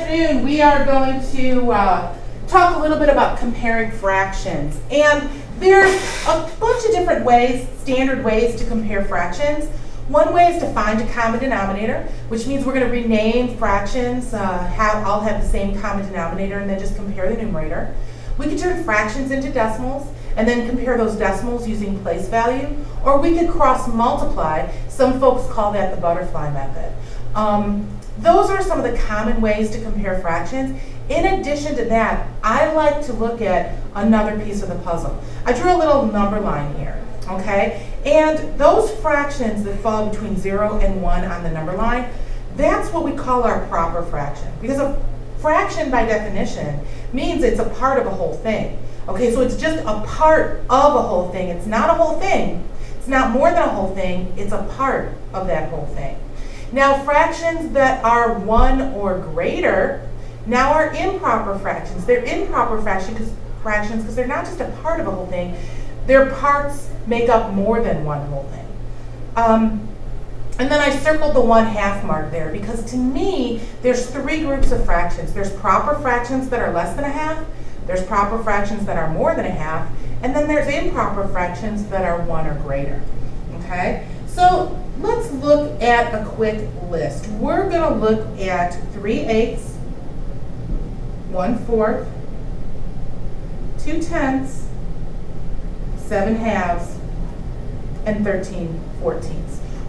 Afternoon, we are going to talk a little bit about comparing fractions. And there's a bunch of different ways, standard ways to compare fractions. One way is to find a common denominator, which means we're going to rename fractions, all have the same common denominator, and then just compare the numerator. We could turn fractions into decimals and then compare those decimals using place value, or we could cross multiply. Some folks call that the butterfly method. Those are some of the common ways to compare fractions. In addition to that, I like to look at another piece of the puzzle. I drew a little number line here, okay? And those fractions that fall between 0 and 1 on the number line, that's what we call our proper fraction. Because a fraction, by definition, means it's a part of a whole thing. Okay, so it's just a part of a whole thing. It's not a whole thing. It's not more than a whole thing. It's a part of that whole thing. Now, fractions that are 1 or greater now are improper fractions. They're improper fractions because they're not just a part of a whole thing. Their parts make up more than one whole thing. And then I circled the 1/2 mark there because to me, there's 3 groups of fractions. There's proper fractions that are less than 1/2, there's proper fractions that are more than 1/2, and then there's improper fractions that are 1 or greater, okay? So let's look at a quick list. We're going to look at 3/8, 1/4, 2/10, 7/2, and 13/14.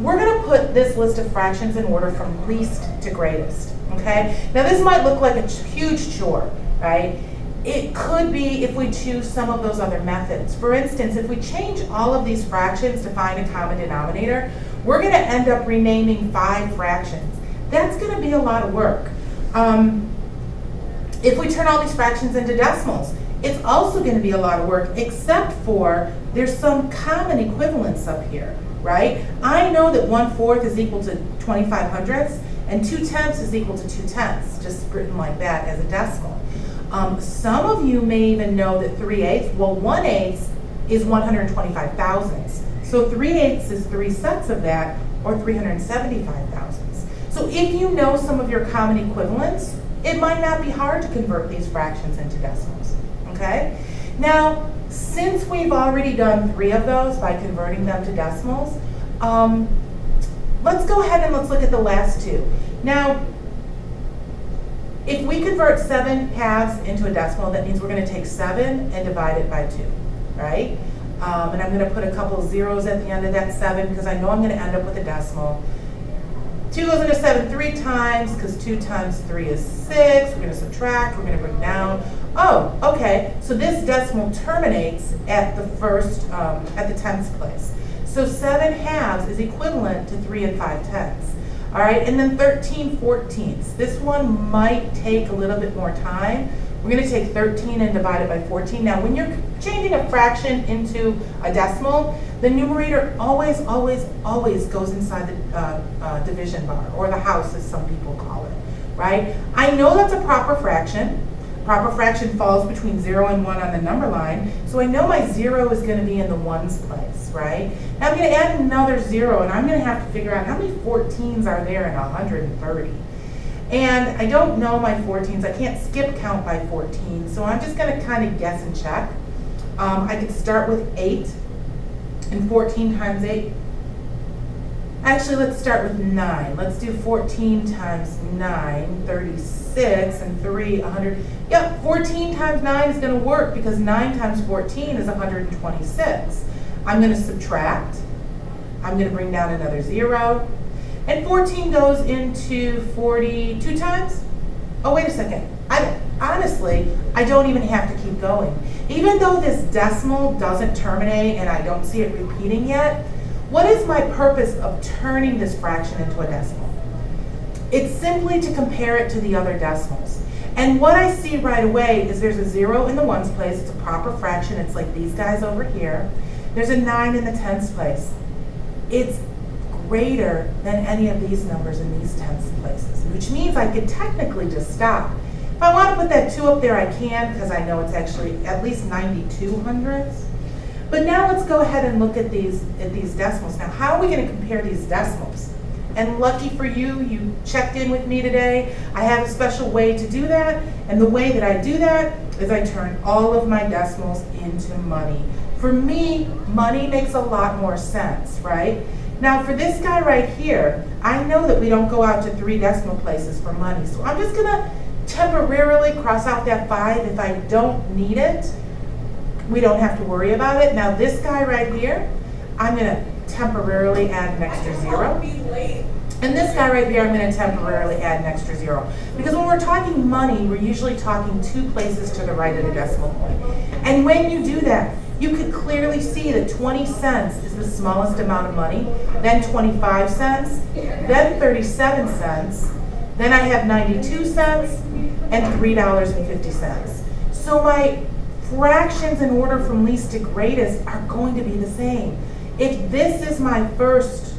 We're going to put this list of fractions in order from least to greatest, okay? Now this might look like a huge chore, right? It could be if we choose some of those other methods. For instance, if we change all of these fractions to find a common denominator, we're going to end up renaming 5 fractions. That's going to be a lot of work. If we turn all these fractions into decimals, it's also going to be a lot of work, except for there's some common equivalence up here, right? I know that 1/4 is equal to 25 hundredths, and 2/10 is equal to 2/10, just written like that as a decimal. Some of you may even know that 3/8, well, 1/8 is 125 thousandths. So 3/8 is 3 sets of that, or 375 thousandths. So if you know some of your common equivalents, it might not be hard to convert these fractions into decimals, okay? Now, since we've already done 3 of those by converting them to decimals, let's go ahead and let's look at the last 2. Now, if we convert 7/2 into a decimal, that means we're going to take 7 and divide it by 2, right? And I'm going to put a couple zeros at the end of that 7 because I know I'm going to end up with a decimal. 2 goes into 7 3 times because 2 times 3 is 6. We're going to subtract, we're going to bring down. Oh, okay, so this decimal terminates at the first, at the 10th place. So 7/2 is equivalent to 3 5/10. All right, and then 13/14. This one might take a little bit more time. We're going to take 13 and divide it by 14. Now, when you're changing a fraction into a decimal, the numerator always, always, always goes inside the division bar, or the house, as some people call it, right? I know that's a proper fraction. Proper fraction falls between 0 and 1 on the number line, so I know my 0 is going to be in the 1's place, right? Now I'm going to add another 0, and I'm going to have to figure out how many 14s are there in 130. And I don't know my 14s. I can't skip count by 14, so I'm just going to kind of guess and check. I could start with 8, and 14 times 8. Actually, let's start with 9. Let's do 14 times 9, 36, and 3, 100. Yep, 14 times 9 is going to work because 9 times 14 is 126. I'm going to subtract. I'm going to bring down another 0. And 14 goes into 42 times? Oh, wait a second. Honestly, I don't even have to keep going. Even though this decimal doesn't terminate and I don't see it repeating yet, what is my purpose of turning this fraction into a decimal? It's simply to compare it to the other decimals. And what I see right away is there's a 0 in the 1's place. It's a proper fraction. It's like these guys over here. There's a 9 in the 10's place. It's greater than any of these numbers in these 10's places, which means I could technically just stop. If I want to put that 2 up there, I can, because I know it's actually at least 92 hundredths. But now let's go ahead and look at these decimals. Now, how are we going to compare these decimals? And lucky for you, you checked in with me today. I have a special way to do that. And the way that I do that is I turn all of my decimals into money. For me, money makes a lot more sense, right? Now for this guy right here, I know that we don't go out to 3 decimal places for money. So I'm just gonna temporarily cross out that 5 if I don't need it. We don't have to worry about it. Now this guy right here, I'm gonna temporarily add an extra 0. And this guy right here, I'm gonna temporarily add an extra 0. Because when we're talking money, we're usually talking 2 places to the right of the decimal point. And when you do that, you could clearly see that 20 cents is the smallest amount of money, then 25 cents, then 37 cents, then I have 92 cents, and $3.50. So my fractions in order from least to greatest are going to be the same. If this is my first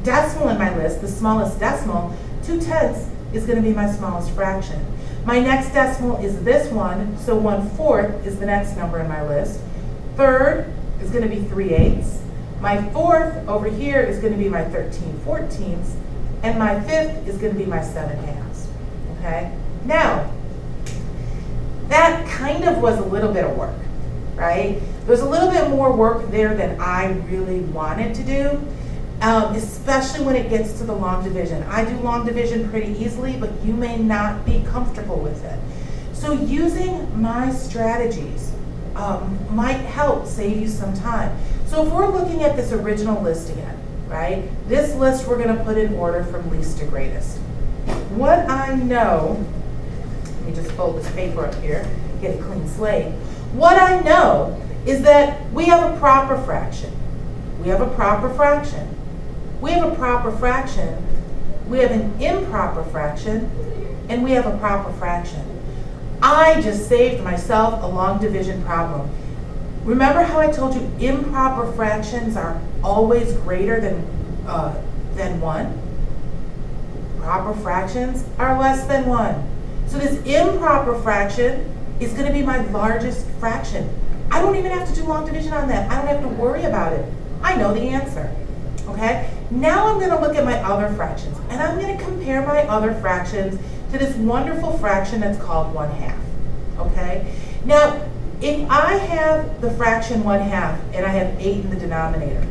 decimal in my list, the smallest decimal, 2/10 is going to be my smallest fraction. My next decimal is this one, so 1/4 is the next number in my list. Third is going to be 3/8. My fourth over here is going to be my 13/14, and my fifth is going to be my 7/2. Okay? Now, that kind of was a little bit of work, right? There's a little bit more work there than I really wanted to do. Especially when it gets to the long division. I do long division pretty easily, but you may not be comfortable with it. So using my strategies might help save you some time. So if we're looking at this original list again, right? This list we're gonna put in order from least to greatest. What I know, let me just fold this paper up here, get a clean slate. What I know is that we have a proper fraction. We have a proper fraction. We have a proper fraction, we have an improper fraction, and we have a proper fraction. I just saved myself a long division problem. Remember how I told you improper fractions are always greater than 1? Proper fractions are less than 1. So this improper fraction is going to be my largest fraction. I don't even have to do long division on that. I don't have to worry about it. I know the answer. Okay? Now I'm going to look at my other fractions, and I'm going to compare my other fractions to this wonderful fraction that's called 1/2. Okay? Now, if I have the fraction 1/2 and I have 8 in the denominator,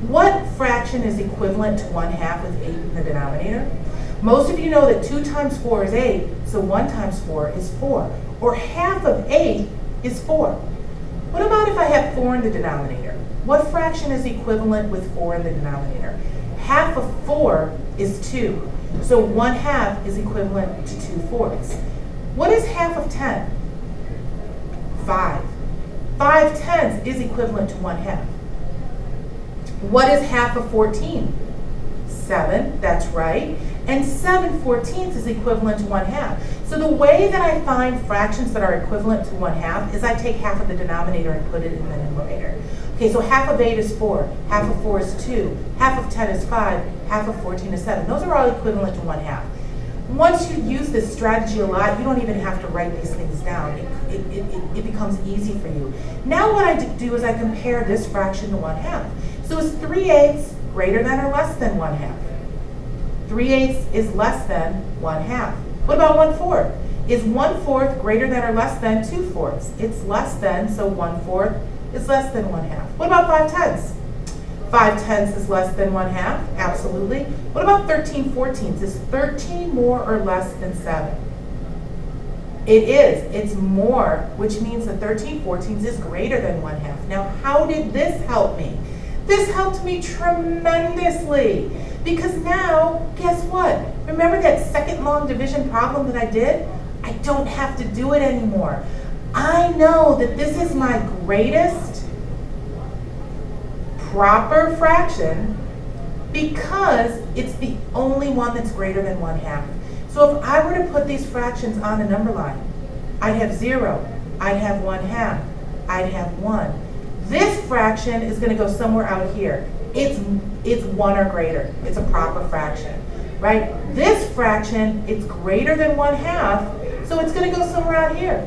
what fraction is equivalent to 1/2 with 8 in the denominator? Most of you know that 2 times 4 is 8, so 1 times 4 is 4, or half of 8 is 4. What about if I have 4 in the denominator? What fraction is equivalent with 4 in the denominator? Half of 4 is 2. So 1/2 is equivalent to 2/4. What is half of 10? 5. 5/10 is equivalent to 1/2. What is half of 14? 7, that's right. And 7/14 is equivalent to 1/2. So the way that I find fractions that are equivalent to 1/2 is I take half of the denominator and put it in the numerator. Okay, so half of 8 is 4, half of 4 is 2, half of 10 is 5, half of 14 is 7. Those are all equivalent to 1/2. Once you use this strategy a lot, you don't even have to write these things down. It becomes easy for you. Now what I do is I compare this fraction to 1/2. So is 3/8 greater than or less than 1/2? 3/8 is less than 1/2. What about 1/4? Is 1/4 greater than or less than 2/4? It's less than, so 1/4 is less than 1/2. What about 5/10? 5/10 is less than 1/2, absolutely. What about 13/14? Is 13 more or less than 7? It is, it's more, which means that 13/14 is greater than 1/2. Now, how did this help me? This helped me tremendously, because now, guess what? Remember that second long division problem that I did? I don't have to do it anymore. I know that this is my greatest proper fraction because it's the only one that's greater than 1/2. So if I were to put these fractions on a number line, I'd have 0, I'd have 1/2, I'd have 1. This fraction is going to go somewhere out here. It's 1 or greater. It's a proper fraction, right? This fraction, it's greater than 1/2, so it's going to go somewhere out here.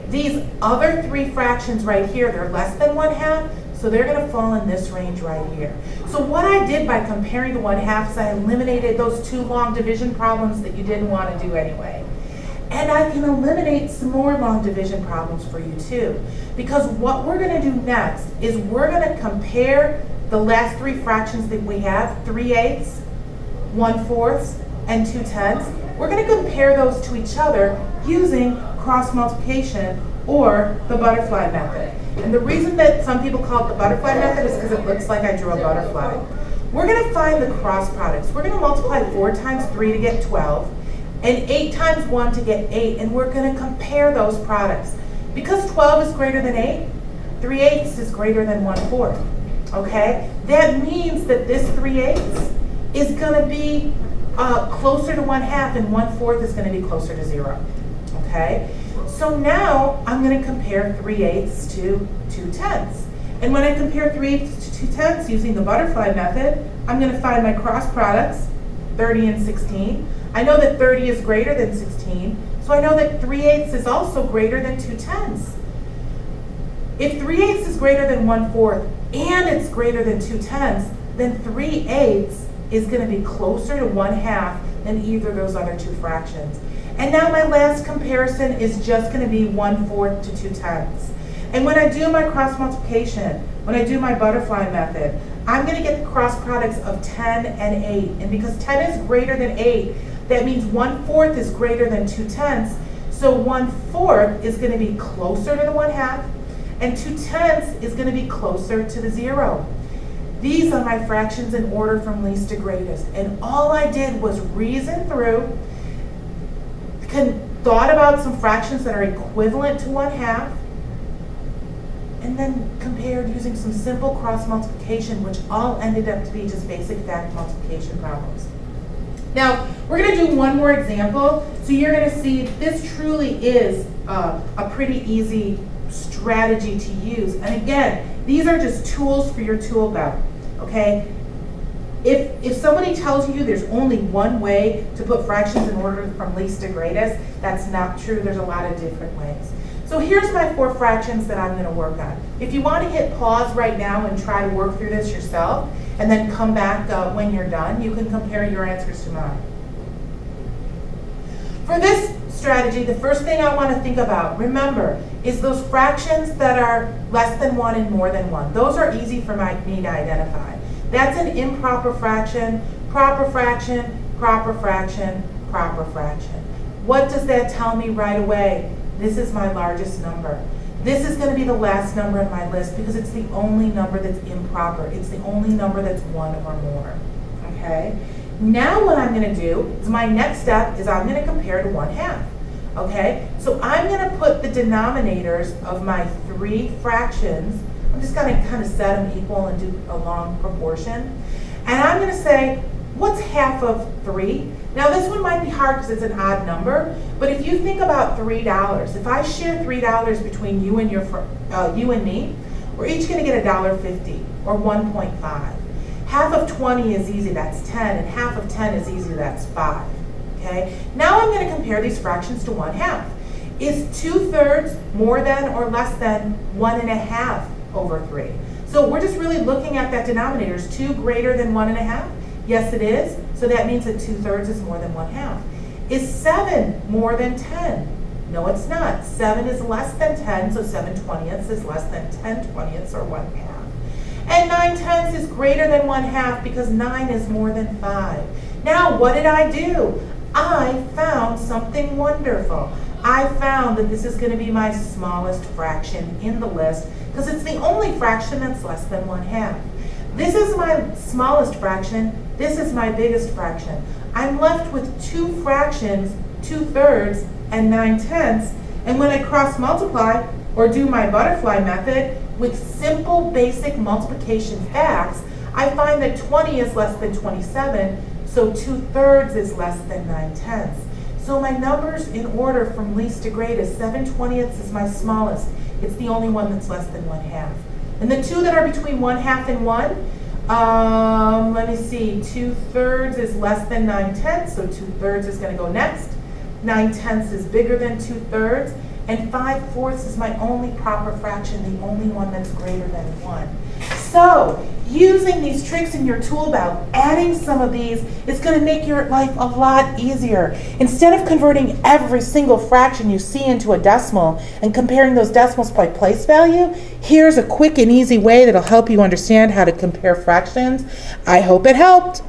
These other 3 fractions right here, they're less than 1/2, So they're gonna fall in this range right here. So what I did by comparing to 1/2 is I eliminated those 2 long division problems that you didn't wanna do anyway. And I can eliminate some more long division problems for you too. Because what we're gonna do next is we're gonna compare the last 3 fractions that we have, 3/8, 1/4, and 2/10. We're gonna compare those to each other using cross multiplication or the butterfly method. And the reason that some people call it the butterfly method is because it looks like I drew a butterfly. We're gonna find the cross products. We're gonna multiply 4 times 3 to get 12, and 8 times 1 to get 8, and we're gonna compare those products. Because 12 is greater than 8, 3/8 is greater than 1/4, okay? That means that this 3/8 is gonna be closer to 1/2, and 1/4 is gonna be closer to 0, okay? So now I'm gonna compare 3/8 to 2/10. And when I compare 3/8 to 2/10 using the butterfly method, I'm gonna find my cross products, 30 and 16. I know that 30 is greater than 16, so I know that 3/8 is also greater than 2/10. If 3/8 is greater than 1/4 and it's greater than 2/10, then 3/8 is gonna be closer to 1/2 than either of those other 2 fractions. And now my last comparison is just gonna be 1/4 to 2/10. And when I do my cross multiplication, when I do my butterfly method, I'm gonna get the cross products of 10 and 8. And because 10 is greater than 8, that means 1/4 is greater than 2/10. So 1/4 is gonna be closer to the 1/2, and 2/10 is gonna be closer to the 0. These are my fractions in order from least to greatest. And all I did was reason through, thought about some fractions that are equivalent to 1/2, and then compared using some simple cross multiplication, which all ended up to be just basic fact multiplication problems. Now, we're gonna do one more example, so you're gonna see this truly is a pretty easy strategy to use. And again, these are just tools for your tool belt, okay? If somebody tells you there's only one way to put fractions in order from least to greatest, that's not true. There's a lot of different ways. So here's my 4 fractions that I'm going to work on. If you want to hit pause right now and try to work through this yourself, and then come back when you're done, you can compare your answers to mine. For this strategy, the first thing I want to think about, remember, is those fractions that are less than 1 and more than 1. Those are easy for me to identify. That's an improper fraction, proper fraction, proper fraction, proper fraction. What does that tell me right away? This is my largest number. This is going to be the last number in my list because it's the only number that's improper. It's the only number that's 1 or more, okay? Now what I'm going to do is my next step is I'm going to compare to 1/2, okay? So I'm going to put the denominators of my 3 fractions, I'm just going to kind of set them equal and do a long proportion. And I'm going to say, what's half of 3? Now this one might be hard because it's an odd number, but if you think about $3, if I share $3 between you and you and me, we're each going to get $1.50 or 1.5. Half of 20 is easy, that's 10, and half of 10 is easy, that's 5. Okay? Now I'm going to compare these fractions to 1/2. Is 2/3 more than or less than 1.5 over 3? So we're just really looking at that denominator. Is 2 greater than 1.5? Yes, it is. So that means that 2/3 is more than 1/2. Is 7 more than 10? No, it's not. 7 is less than 10, so 7/20 is less than 10/20 or 1/2. And 9/10 is greater than 1/2 because 9 is more than 5. Now, what did I do? I found something wonderful. I found that this is going to be my smallest fraction in the list because it's the only fraction that's less than 1/2. This is my smallest fraction. This is my biggest fraction. I'm left with 2 fractions, 2/3 and 9/10, and when I cross multiply or do my butterfly method with simple basic multiplication facts, I find that 20 is less than 27, so 2/3 is less than 9/10. So my numbers in order from least to greatest, 7/20 is my smallest. It's the only one that's less than 1/2. And the 2 that are between 1/2 and 1, let me see, 2/3 is less than 9/10, so 2/3 is going to go next. 9/10 is bigger than 2/3, and 5/4 is my only proper fraction, the only one that's greater than 1. So, using these tricks in your tool belt, adding some of these is going to make your life a lot easier. Instead of converting every single fraction you see into a decimal and comparing those decimals by place value, here's a quick and easy way that'll help you understand how to compare fractions. I hope it helped.